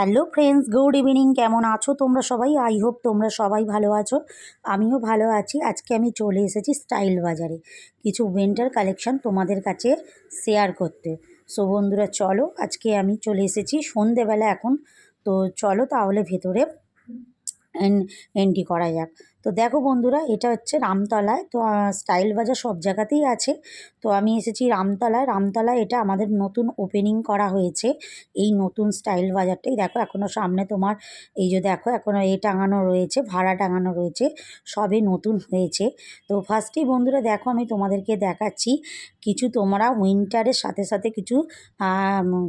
Hello friends, good evening. কেমন আছো তোমরা সবাই? আই হোপ তোমরা সবাই ভালো আছো। আমিও ভালো আছি। আজকে আমি চলে এসেছি স্টাইল বাজারে কিছু উইন্টার কালেকশন তোমাদের কাছে শেয়ার করতে। সো বন্ধুরা চলো, আজকে আমি চলে এসেছি সন্ধেবেলা এখন। তো চলো তাহলে ভেতরে এন্ট্রি করা যাক। তো দেখো বন্ধুরা, এটা হচ্ছে রামতলায়। তো স্টাইল বাজার সব জায়গাতেই আছে। তো আমি এসেছি রামতলায়। রামতলায় এটা আমাদের নতুন ওপেনিং করা হয়েছে, এই নতুন স্টাইল বাজারটাই। দেখো এখনও সামনে তোমার এই যে দেখো এখনও টাঙানো রয়েছে, ভাড়া টাঙানো রয়েছে, সবে নতুন হয়েছে। তো ফার্স্টেই বন্ধুরা দেখো আমি তোমাদেরকে দেখাচ্ছি কিছু, তোমরা উইন্টারের সাথে সাথে কিছু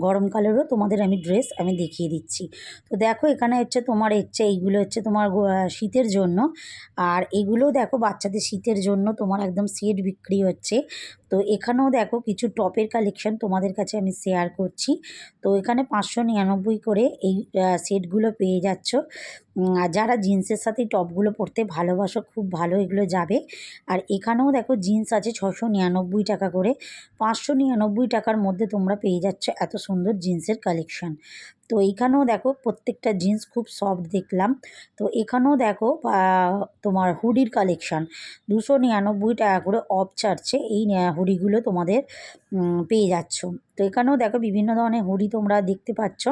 গরমকালেরও তোমাদের আমি ড্রেস আমি দেখিয়ে দিচ্ছি। তো দেখো এখানে হচ্ছে তোমার এইগুলো হচ্ছে তোমার শীতের জন্য। আর এগুলো দেখো বাচ্চাদের শীতের জন্য তোমার একদম সেট বিক্রি হচ্ছে। তো এখানেও দেখো কিছু টপের কালেকশন তোমাদের কাছে আমি শেয়ার করছি। তো এখানে 599 করে এই সেটগুলো পেয়ে যাচ্ছ। আর যারা জিন্সের সাথে টপগুলো পরতে ভালোবাসো, খুব ভালো এগুলো যাবে। আর এখানেও দেখো জিন্স আছে 699 টাকা করে। 599 টাকার মধ্যে তোমরা পেয়ে যাচ্ছ এত সুন্দর জিন্সের কালেকশন। তো এইখানেও দেখো প্রত্যেকটা জিন্স খুব সফট দেখলাম। তো এখানেও দেখো তোমার হুডির কালেকশান 299 টাকা করে অফ চার্জে এই হুডিগুলো তোমাদের পেয়ে যাচ্ছ। তো এখানেও দেখো বিভিন্ন ধরনের হুডি তোমরা দেখতে পাচ্ছ।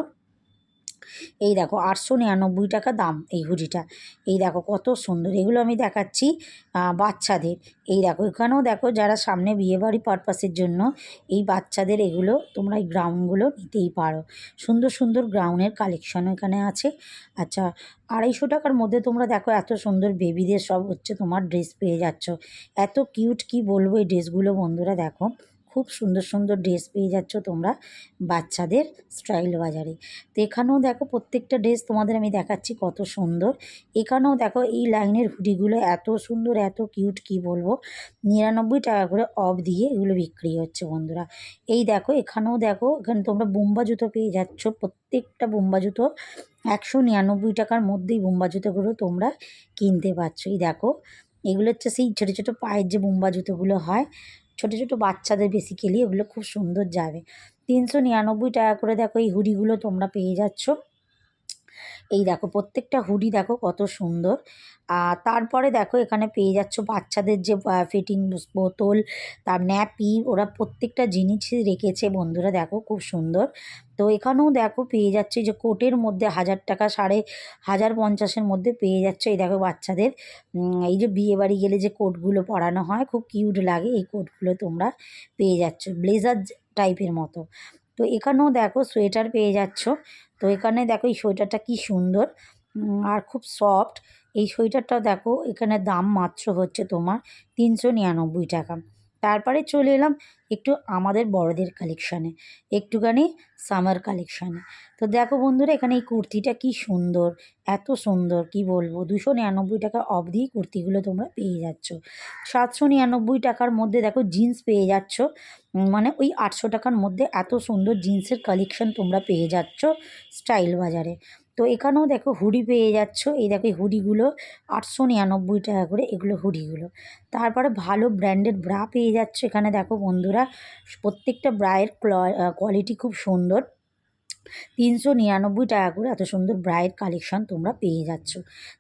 এই দেখো 899 টাকা দাম এই হুডিটা। এই দেখো কত সুন্দর, এগুলো আমি দেখাচ্ছি বাচ্চাদের। এই দেখো এখানেও দেখো যারা সামনে বিয়েবাড়ি পারপাসের জন্য এই বাচ্চাদের এগুলো তোমরা এই গ্রাউনগুলো নিতেই পারো। সুন্দর সুন্দর গ্রাউনের কালেকশানও এখানে আছে। আচ্ছা, 250 টাকার মধ্যে তোমরা দেখো এত সুন্দর বেবিদের সব হচ্ছে তোমার ড্রেস পেয়ে যাচ্ছ। এত কিউট কি বলবো এই ড্রেসগুলো বন্ধুরা। দেখো খুব সুন্দর সুন্দর ড্রেস পেয়ে যাচ্ছ তোমরা বাচ্চাদের স্টাইল বাজারে। তো এখানেও দেখো প্রত্যেকটা ড্রেস তোমাদের আমি দেখাচ্ছি কত সুন্দর। এখানেও দেখো এই লাইনের হুডিগুলো এত সুন্দর, এত কিউট কি বলবো। 99 টাকা করে অফ দিয়ে এগুলো বিক্রি হচ্ছে বন্ধুরা। এই দেখো এখানেও দেখো, এখানে তোমরা বোম্বা জুতো পেয়ে যাচ্ছ। প্রত্যেকটা বোম্বা জুতো 199 টাকার মধ্যেই বোম্বা জুতোগুলো তোমরা কিনতে পারছো। এই দেখো এগুলো হচ্ছে সেই ছোটো ছোটো পায়ের যে বোম্বা জুতোগুলো হয়, ছোটো ছোটো বাচ্চাদের বেসিক্যালি এগুলো খুব সুন্দর যাবে। 399 টাকা করে দেখো এই হুডিগুলো তোমরা পেয়ে যাচ্ছ। এই দেখো প্রত্যেকটা হুডি দেখো কত সুন্দর। তারপরে দেখো এখানে পেয়ে যাচ্ছ বাচ্চাদের যে ফিটিং বোতল, তার ন্যাপি, ওরা প্রত্যেকটা জিনিসই রেখেছে বন্ধুরা। দেখো খুব সুন্দর। তো এখানেও দেখো পেয়ে যাচ্ছে যে কোটের মধ্যে 1000 টাকা, 1550 মধ্যে পেয়ে যাচ্ছে। এই দেখো বাচ্চাদের এই যে বিয়ে বাড়ি গেলে যে কোটগুলো পরানো হয় খুব কিউট লাগে, এই কোটগুলো তোমরা পেয়ে যাচ্ছ ব্লেজার টাইপের মতো। তো এখানেও দেখো সোয়েটার পেয়ে যাচ্ছ। তো এখানে দেখো এই সোয়েটারটা কি সুন্দর আর খুব সফট। এই সোয়েটারটাও দেখো এখানে দাম মাত্র হচ্ছে তোমার 399 টাকা। তারপরে চলে এলাম একটু আমাদের বড়দের কালেকশানে, একটুখানি সামার কালেকশানে। তো দেখো বন্ধুরা এখানে এই কুর্তিটা কি সুন্দর, এত সুন্দর কি বলবো। 299 টাকা অফ দিয়ে কুর্তিগুলো তোমরা পেয়ে যাচ্ছ। 799 টাকার মধ্যে দেখো জিন্স পেয়ে যাচ্ছ। মানে ওই 800 টাকার মধ্যে এত সুন্দর জিন্সের কালেকশন তোমরা পেয়ে যাচ্ছ স্টাইল বাজারে। তো এখানেও দেখো হুডি পেয়ে যাচ্ছ। এই দেখো এই হুডিগুলো 899 টাকা করে এগুলো হুডিগুলো। তারপরে ভালো ব্র্যান্ডেড ব্রা পেয়ে যাচ্ছ এখানে। দেখো বন্ধুরা প্রত্যেকটা ব্রায়ের কোয়ালিটি খুব সুন্দর। 399 টাকা করে এত সুন্দর ব্রায়ের কালেকশন তোমরা পেয়ে যাচ্ছ।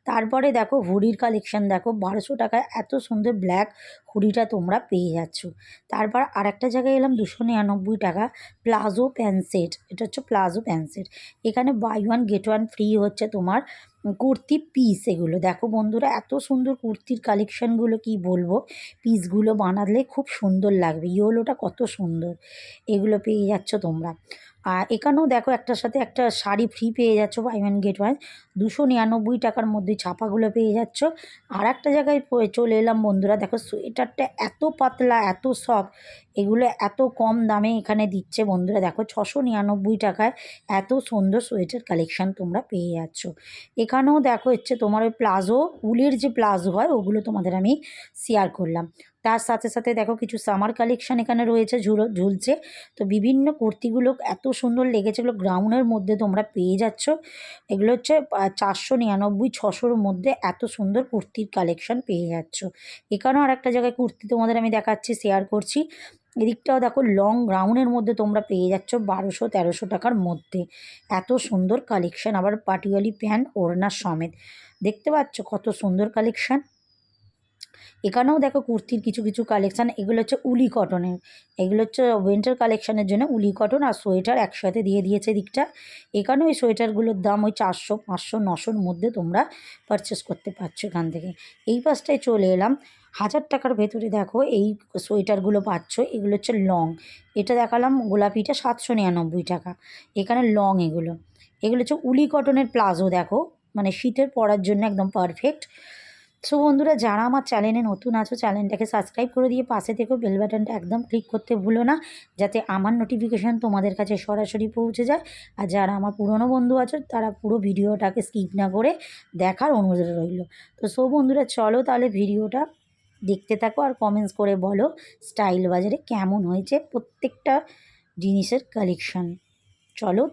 তারপরে দেখো হুডির কালেকশন দেখো 1200 টাকায় এত সুন্দর ব্ল্যাক হুডিটা তোমরা পেয়ে যাচ্ছ। তারপর আরেকটা জায়গায় এলাম 299 টাকা প্লাজো প্যান্ট সেট। এটা হচ্ছে প্লাজো প্যান্ট সেট। এখানে buy one get one free হচ্ছে তোমার কুর্তি পিস। এগুলো দেখো বন্ধুরা এত সুন্দর কুর্তির কালেকশানগুলো কি বলবো। পিসগুলো বানালে খুব সুন্দর লাগবে, ইয়োলোটা কত সুন্দর, এগুলো পেয়ে যাচ্ছ তোমরা। আর এখানেও দেখো একটার সাথে একটা শাড়ি ফ্রি পেয়ে যাচ্ছ, বাই ওয়ান গেট ওয়ান। 299 টাকার মধ্যে ছাপাগুলো পেয়ে যাচ্ছ। আর একটা জায়গায় চলে এলাম বন্ধুরা, দেখো সোয়েটারটা এত পাতলা, এত সফট, এগুলো এত কম দামে এখানে দিচ্ছে বন্ধুরা। দেখো 699 টাকায় এত সুন্দর সোয়েটার কালেকশান তোমরা পেয়ে যাচ্ছ। এখানেও দেখো হচ্ছে তোমার ওই প্লাজো, উলের যে প্লাজো হয় ওগুলো তোমাদের আমি শেয়ার করলাম। তার সাথে সাথে দেখো কিছু সামার কালেকশান এখানে রয়েছে, ঝুলছে। তো বিভিন্ন কুর্তিগুলো এত সুন্দর লেগেছে, এগুলো গ্রাউন্ডের মধ্যে তোমরা পেয়ে যাচ্ছ। এগুলো হচ্ছে 499, 600-র মধ্যে এত সুন্দর কুর্তির কালেকশান পেয়ে যাচ্ছ। এখানেও আর একটা জায়গায় কুর্তি তোমাদের আমি দেখাচ্ছি, শেয়ার করছি। এদিকটাও দেখো লং গাউনের মধ্যে তোমরা পেয়ে যাচ্ছ 1200-1300 টাকার মধ্যে। এত সুন্দর কালেকশান, আবার পাটিয়ালি প্যান্ট ওড়না সমেত। দেখতে পাচ্ছ কত সুন্দর কালেকশান। এখানেও দেখো কুর্তির কিছু কিছু কালেকশান, এগুলো হচ্ছে উলি কটনের। এগুলো হচ্ছে উইন্টার কালেকশানের জন্য উলি কটন আর সোয়েটার একসাথে দিয়ে দিয়েছে দিকটা। এখানেও ওই সোয়েটারগুলোর দাম ওই 400, 500, 900-র মধ্যে তোমরা পারচেস করতে পারছো এখান থেকে। এই পাশটায় চলে এলাম, 1000 টাকার ভেতরে দেখো এই সোয়েটারগুলো পাচ্ছ। এগুলো হচ্ছে লং, এটা দেখালাম গোলাপিটা 799 টাকা। এখানে লং এগুলো এগুলো হচ্ছে উলি কটনের প্লাজো, দেখো মানে শীতের পরার জন্য একদম পারফেক্ট। সো বন্ধুরা, যারা আমার চ্যানেলে নতুন আছো চ্যানেলটাকে সাবস্ক্রাইব করে দিয়ে পাশে থেকেও বেল বাটনটা একদম ক্লিক করতে ভুলো না, যাতে আমার নোটিফিকেশান তোমাদের কাছে সরাসরি পৌঁছে যায়। আর যারা আমার পুরনো বন্ধু আছো তারা পুরো ভিডিওটাকে স্কিপ না করে দেখার অনুরোধ রইল। তো সো বন্ধুরা, চলো তাহলে ভিডিওটা দেখতে থাকো আর কমেন্টস করে বলো স্টাইল বাজারে কেমন হয়েছে প্রত্যেকটা জিনিসের কালেকশান। চলো।